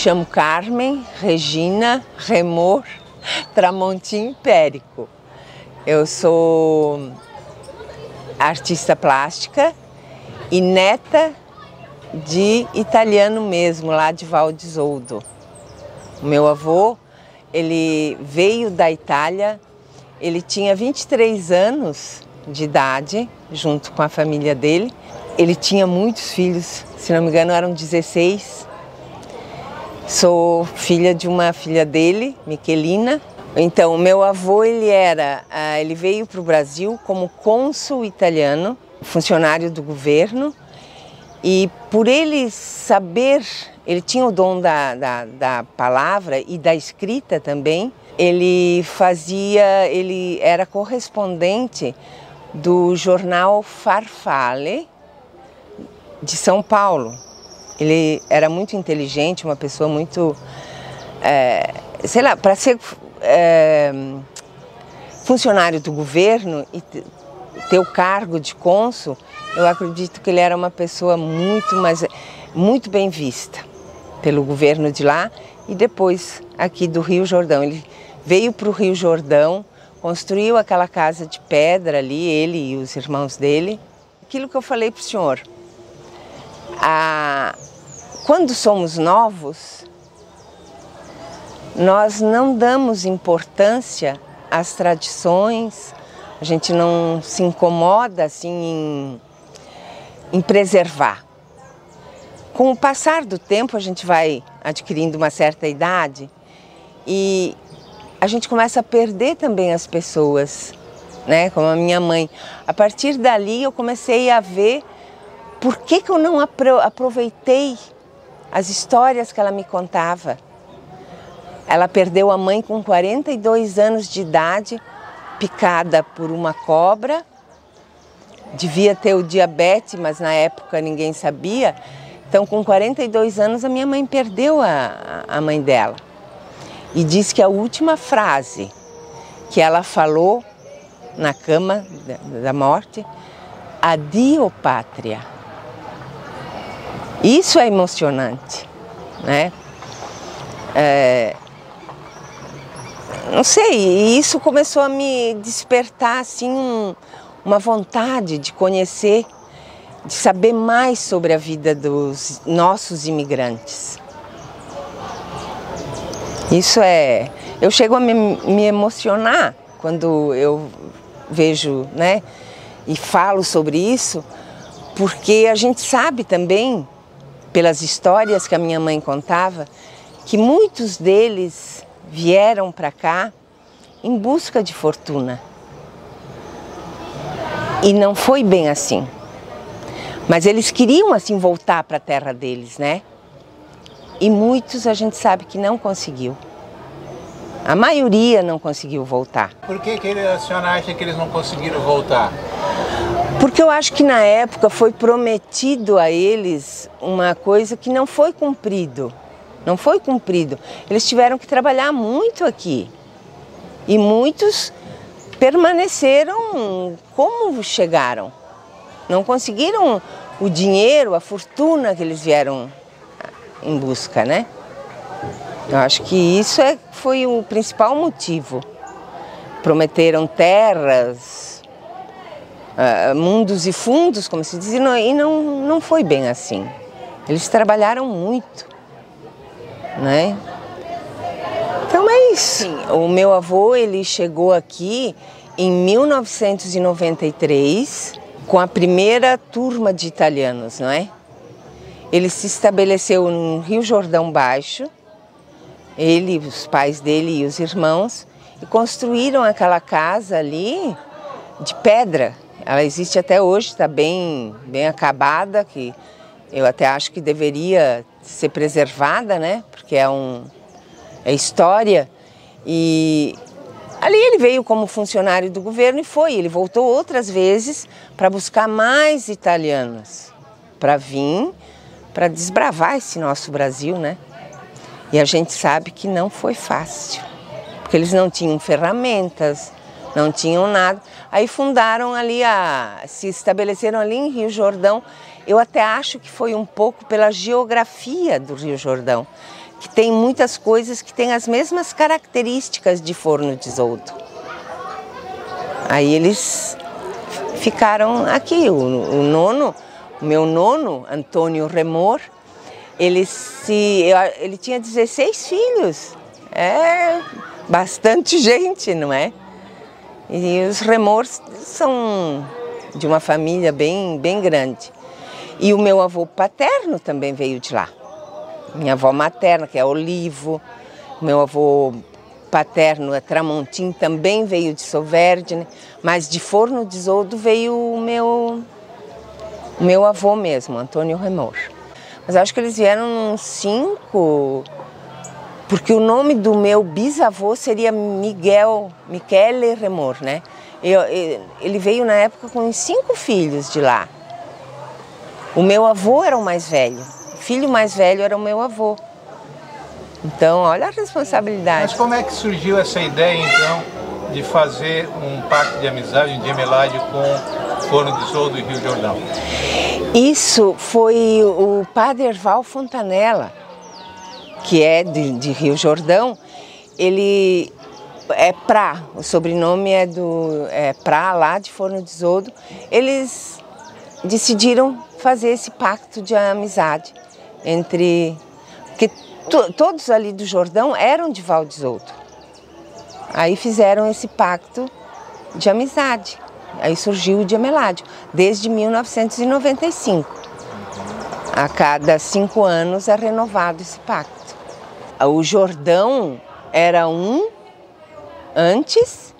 chamo Carmen Regina Remor Tramontim Périco. Eu sou artista plástica e neta de italiano mesmo, lá de Val di Zoldo. O meu avô, ele veio da Itália, ele tinha 23 anos de idade, junto com a família dele. Ele tinha muitos filhos, se não me engano eram 16. Sou filha de uma filha dele, Michelina. Então, o meu avô, ele veio para o Brasil como cônsul italiano, funcionário do governo. E por ele saber, ele tinha o dom da palavra e da escrita também, ele era correspondente do jornal Farfalle de São Paulo. Ele era muito inteligente, uma pessoa muito, sei lá, para ser funcionário do governo e ter o cargo de cônsul, eu acredito que ele era uma pessoa muito bem vista pelo governo de lá e depois aqui do Rio Jordão. Ele veio para o Rio Jordão, construiu aquela casa de pedra ali, ele e os irmãos dele. Aquilo que eu falei para o senhor, quando somos novos, nós não damos importância às tradições, a gente não se incomoda assim em preservar. Com o passar do tempo, a gente vai adquirindo uma certa idade e a gente começa a perder também as pessoas, né? Como a minha mãe. A partir dali, eu comecei a ver por que eu não aproveitei as histórias que ela me contava. Ela perdeu a mãe com 42 anos de idade, picada por uma cobra. Devia ter o diabetes, mas na época ninguém sabia. Então, com 42 anos, a minha mãe perdeu a mãe dela. E diz que a última frase que ela falou na cama da morte, adio pátria. Isso é emocionante, né? Não sei, e isso começou a me despertar assim uma vontade de conhecer, de saber mais sobre a vida dos nossos imigrantes. Eu chego a me emocionar quando eu vejo, né, e falo sobre isso, porque a gente sabe também, pelas histórias que a minha mãe contava, que muitos deles vieram para cá em busca de fortuna. E não foi bem assim. Mas eles queriam assim voltar para a terra deles, né? E muitos a gente sabe que não conseguiu. A maioria não conseguiu voltar. Por que a senhora acha que eles não conseguiram voltar? Porque eu acho que na época foi prometido a eles uma coisa que não foi cumprido. Não foi cumprido. Eles tiveram que trabalhar muito aqui. E muitos permaneceram como chegaram. Não conseguiram o dinheiro, a fortuna que eles vieram em busca, né? Eu acho que isso foi o principal motivo. Prometeram terras, mundos e fundos, como se diz, e não foi bem assim. Eles trabalharam muito, né? Então é isso. O meu avô, ele chegou aqui em 1993 com a primeira turma de italianos, não é? Ele se estabeleceu no Rio Jordão Baixo, ele, os pais dele e os irmãos, e construíram aquela casa ali de pedra. Ela existe até hoje, está bem acabada, que eu até acho que deveria ser preservada, né? Porque é história. E ali ele veio como funcionário do governo e ele voltou outras vezes para buscar mais italianos, para vir, para desbravar esse nosso Brasil, né? E a gente sabe que não foi fácil, porque eles não tinham ferramentas, não tinham nada. Aí fundaram ali, se estabeleceram ali em Rio Jordão. Eu até acho que foi um pouco pela geografia do Rio Jordão. que tem muitas coisas que têm as mesmas características de Forno de Isoldo. Aí eles ficaram aqui. O meu nono, Antônio Remor, ele tinha 16 filhos. É bastante gente, não é? E os Remor são de uma família bem grande. E o meu avô paterno também veio de lá. Minha avó materna, que é Olivo. Meu avô paterno, é Tramontim, também veio de Soverdine. Mas de Forno de Isoldo veio o meu avô mesmo, Antônio Remor. Mas acho que eles vieram uns 5, porque o nome do meu bisavô seria Michele Remor, né? Ele veio na época com uns 5 filhos de lá. O meu avô era o mais velho, o filho mais velho era o meu avô. Então, olha a responsabilidade. Mas como é que surgiu essa ideia, então, de fazer um pacto de amizade, de gemelagem com Forno de Isoldo e Rio Jordão? Isso foi o padre Erval Fontanella, que é de Rio Jordão. Ele é Prá, o sobrenome é Prá, lá de Forno de Isoldo. Eles decidiram fazer esse pacto de amizade entre... Porque todos ali do Jordão eram de Val de Isoldo. Aí fizeram esse pacto de amizade. Aí surgiu o gemeládio, desde 1995. A cada 5 anos é renovado esse pacto. O Jordão era um antes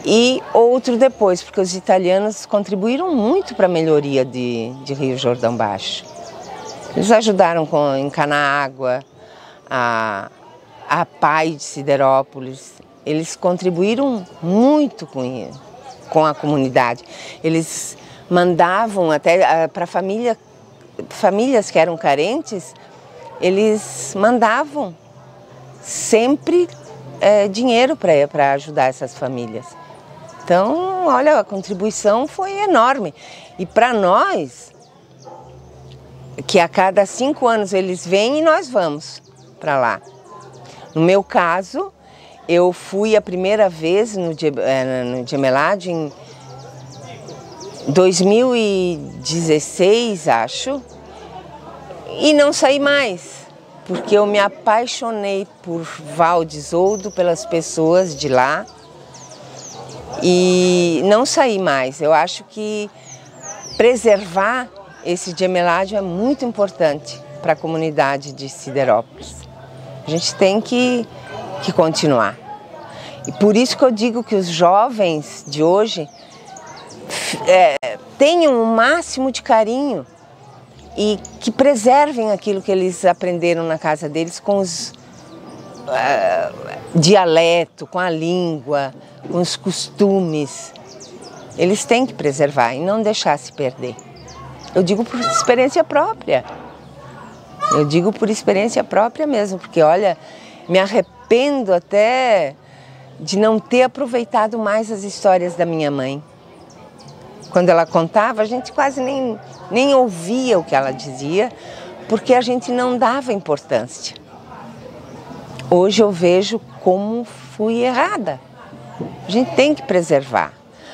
e outro depois, porque os italianos contribuíram muito para a melhoria de Rio Jordão Baixo. Eles ajudaram a encanar água, a PAI de Siderópolis. Eles contribuíram muito com a comunidade. Eles mandavam até para famílias que eram carentes, eles mandavam sempre dinheiro para ajudar essas famílias. Então, olha, a contribuição foi enorme. E para nós, que a cada 5 anos eles vêm e nós vamos para lá. No meu caso, eu fui a primeira vez no gemeládio em 2016, acho, e não saí mais, porque eu me apaixonei por Val de Isoldo, pelas pessoas de lá, e não saí mais. Eu acho que preservar esse gemeládio é muito importante para a comunidade de Siderópolis. A gente tem que continuar. E por isso que eu digo que os jovens de hoje tenham o máximo de carinho e que preservem aquilo que eles aprenderam na casa deles com os dialeto, com a língua, com os costumes. Eles têm que preservar e não deixar se perder. Eu digo por experiência própria. Eu digo por experiência própria mesmo, porque olha, me arrependo até de não ter aproveitado mais as histórias da minha mãe. Quando ela contava, a gente quase nem ouvia o que ela dizia, porque a gente não dava importância. Hoje eu vejo como fui errada. A gente tem que preservar,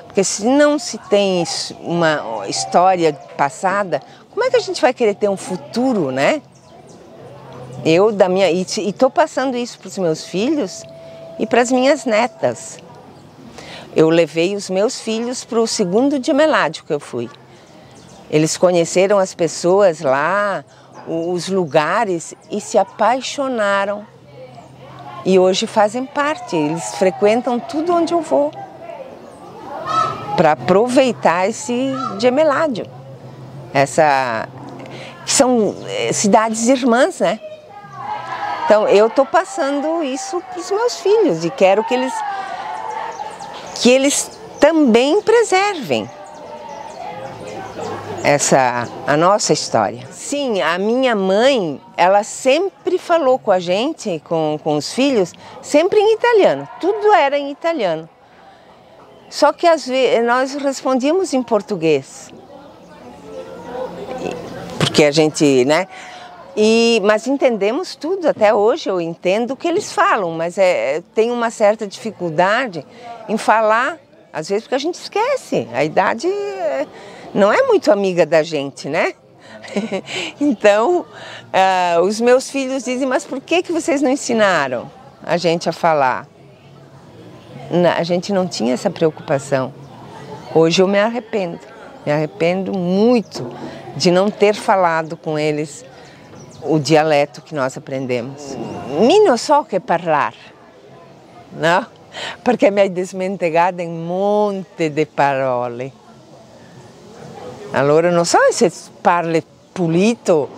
porque se não se tem uma história passada, como é que a gente vai querer ter um futuro, né? E estou passando isso para os meus filhos e para as minhas netas. Eu levei os meus filhos para o segundo gemeládio que eu fui. Eles conheceram as pessoas lá, os lugares e se apaixonaram. E hoje fazem parte, eles frequentam tudo onde eu vou para aproveitar esse gemeládio. São cidades irmãs, né? Então, eu estou passando isso para os meus filhos e quero que eles também preservem a nossa história. Sim, a minha mãe, ela sempre falou com a gente, com os filhos, sempre em italiano. Tudo era em italiano. Só que às vezes nós respondíamos em português. Porque a gente, né? Mas entendemos tudo, até hoje eu entendo o que eles falam, mas tem uma certa dificuldade em falar, às vezes porque a gente esquece, a idade não é muito amiga da gente, né? Então, os meus filhos dizem, mas por que vocês não ensinaram a gente a falar? A gente não tinha essa preocupação. Hoje eu me arrependo muito de não ter falado com eles o dialeto que nós aprendemos. Mi non so che parlar, no? Perché mi hai dismentigado in monte di parole. Allora non so se parli pulito,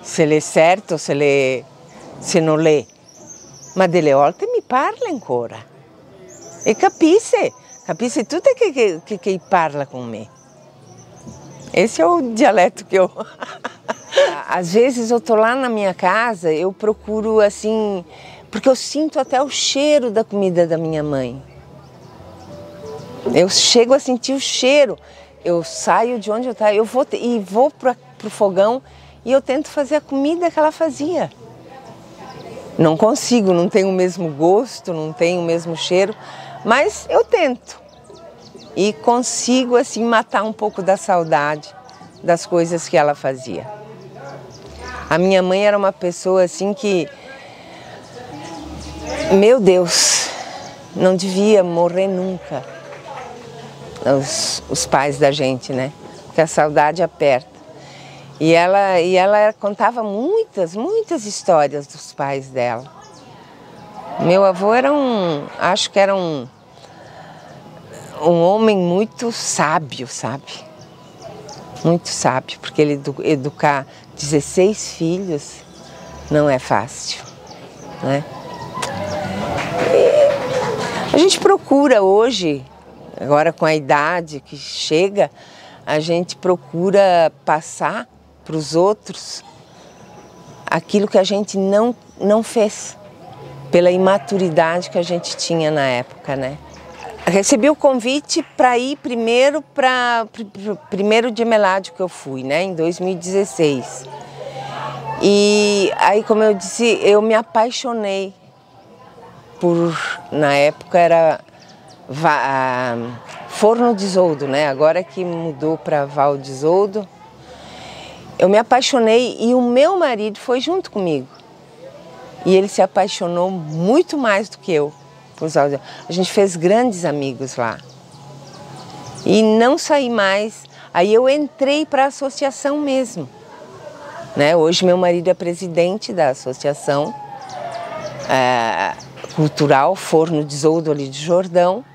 se l'è certo, se non l'è, ma delle volte mi parla ancora. E capisce tudo que parla com me. Esse é o dialeto que eu... Às vezes eu tô lá na minha casa, eu procuro assim, porque eu sinto até o cheiro da comida da minha mãe. Eu chego a sentir o cheiro, eu saio de onde eu estava, vou para o fogão e eu tento fazer a comida que ela fazia. Não consigo, não tenho o mesmo gosto, não tenho o mesmo cheiro, mas eu tento. E consigo assim matar um pouco da saudade das coisas que ela fazia. A minha mãe era uma pessoa assim que, meu Deus, não devia morrer nunca. Os pais da gente, né? Porque a saudade aperta. E ela contava muitas histórias dos pais dela. Meu avô era acho que era um homem muito sábio, sabe? Muito sábio, porque ele educar 16 filhos não é fácil, né? E a gente procura hoje, agora com a idade que chega, a gente procura passar para os outros aquilo que a gente não fez, pela imaturidade que a gente tinha na época, né? Recebi o convite para ir primeiro para o primeiro Gemeládio que eu fui, né, em 2016. E aí, como eu disse, eu me apaixonei na época era Forno de Isoldo, né? Agora que mudou para Val de Isoldo. Eu me apaixonei e o meu marido foi junto comigo. E ele se apaixonou muito mais do que eu. A gente fez grandes amigos lá. E não saí mais. Aí eu entrei para a associação mesmo. Né? Hoje meu marido é presidente da associação cultural Forno de Isoldo ali de Jordão.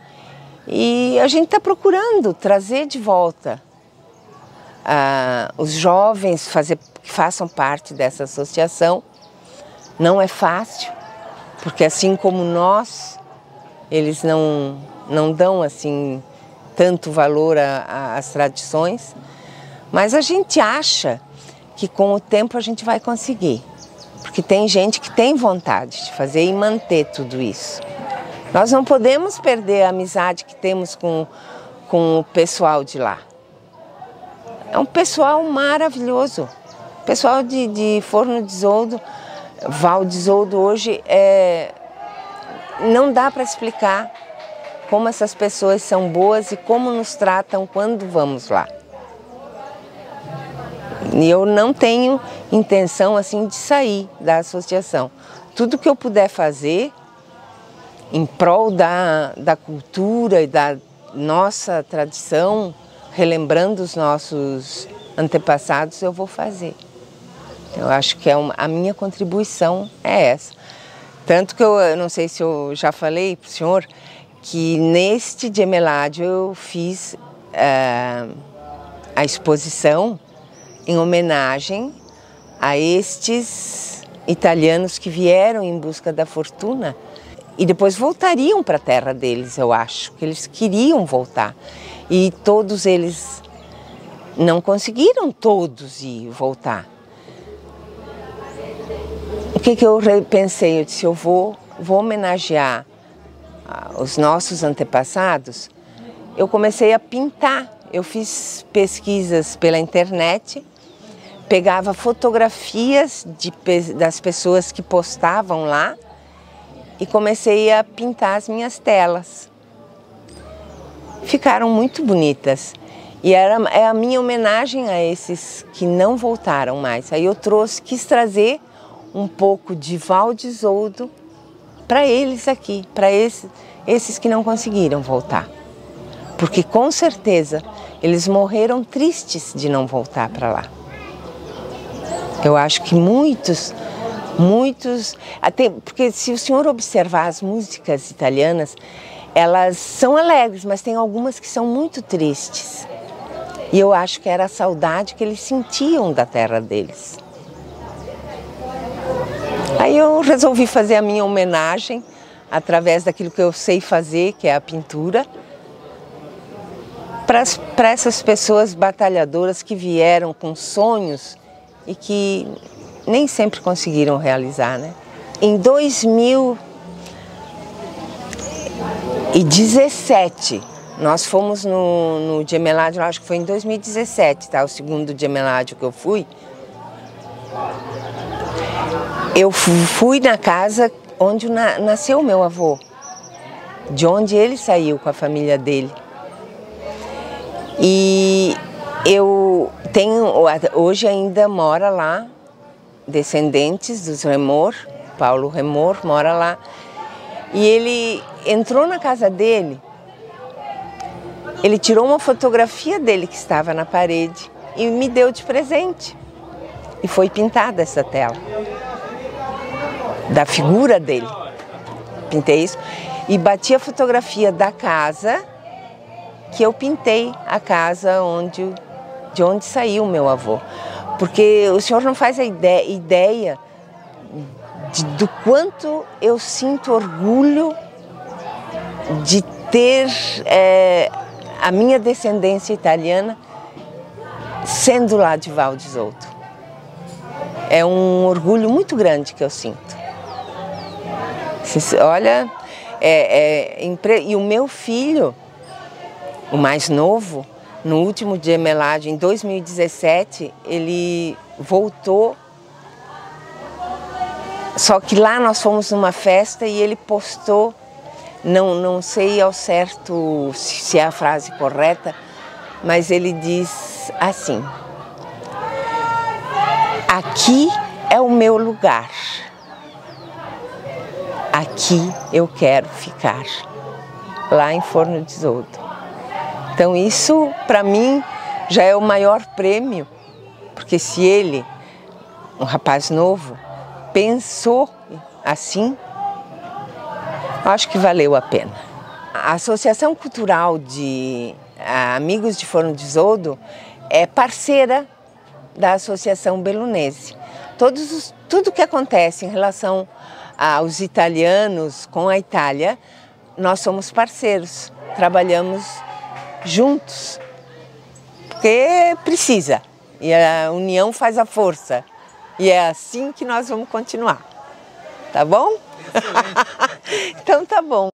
E a gente está procurando trazer de volta os jovens que façam parte dessa associação. Não é fácil, porque assim como nós, eles não dão assim tanto valor às tradições, mas a gente acha que com o tempo a gente vai conseguir, porque tem gente que tem vontade de fazer e manter tudo isso. Nós não podemos perder a amizade que temos com o pessoal de lá. É um pessoal maravilhoso. O pessoal de Forno de Isoldo, Val de Isoldo hoje, não dá para explicar como essas pessoas são boas e como nos tratam quando vamos lá. E eu não tenho intenção assim de sair da associação. Tudo que eu puder fazer em prol da cultura e da nossa tradição, relembrando os nossos antepassados, eu vou fazer. Eu acho que a minha contribuição é essa. Tanto que eu não sei se eu já falei para o senhor, que neste Gemeládio eu fiz a exposição em homenagem a estes italianos que vieram em busca da fortuna e depois voltariam para a terra deles, eu acho, que eles queriam voltar. E todos eles não conseguiram ir voltar. O que eu pensei? Eu disse, eu vou homenagear os nossos antepassados. Eu comecei a pintar, eu fiz pesquisas pela internet, pegava fotografias das pessoas que postavam lá e comecei a pintar as minhas telas. Ficaram muito bonitas. E é a minha homenagem a esses que não voltaram mais. Aí eu quis trazer um pouco de Valdo Isoldo para eles aqui, para esses que não conseguiram voltar. Porque com certeza eles morreram tristes de não voltar para lá. Eu acho que muitos, até porque se o senhor observar as músicas italianas, elas são alegres, mas tem algumas que são muito tristes. E eu acho que era a saudade que eles sentiam da terra deles. Aí eu resolvi fazer a minha homenagem através daquilo que eu sei fazer, que é a pintura, para essas pessoas batalhadoras que vieram com sonhos e que nem sempre conseguiram realizar, né? Em 2017, nós fomos no Gemeládio, acho que foi em 2017, tá? O segundo Gemeládio que eu fui. Eu fui na casa onde nasceu o meu avô, de onde ele saiu com a família dele. E eu tenho, hoje ainda mora lá, descendentes dos Remor, Paulo Remor mora lá. E ele entrou na casa dele, ele tirou uma fotografia dele que estava na parede e me deu de presente. E foi pintada essa tela, da figura dele. Pintei isso e bati a fotografia da casa, que eu pintei a casa de onde saiu o meu avô. Porque o senhor não faz a ideia do quanto eu sinto orgulho de ter a minha descendência italiana sendo lá de Valdo Isoldo. É um orgulho muito grande que eu sinto. Olha, e o meu filho, o mais novo, no último Gemeládio, em 2017, ele voltou. Só que lá nós fomos numa festa e ele postou, não sei ao certo se é a frase correta, mas ele diz assim: aqui é o meu lugar, aqui eu quero ficar, lá em Forno de Isoldo. Então isso, para mim, já é o maior prêmio, porque se ele, um rapaz novo, pensou assim, acho que valeu a pena. A Associação Cultural de Amigos de Forno de Isoldo é parceira da Associação Bellunese. Tudo que acontece em relação aos italianos com a Itália, nós somos parceiros, trabalhamos juntos, porque precisa, e a união faz a força, e é assim que nós vamos continuar, tá bom? Então tá bom.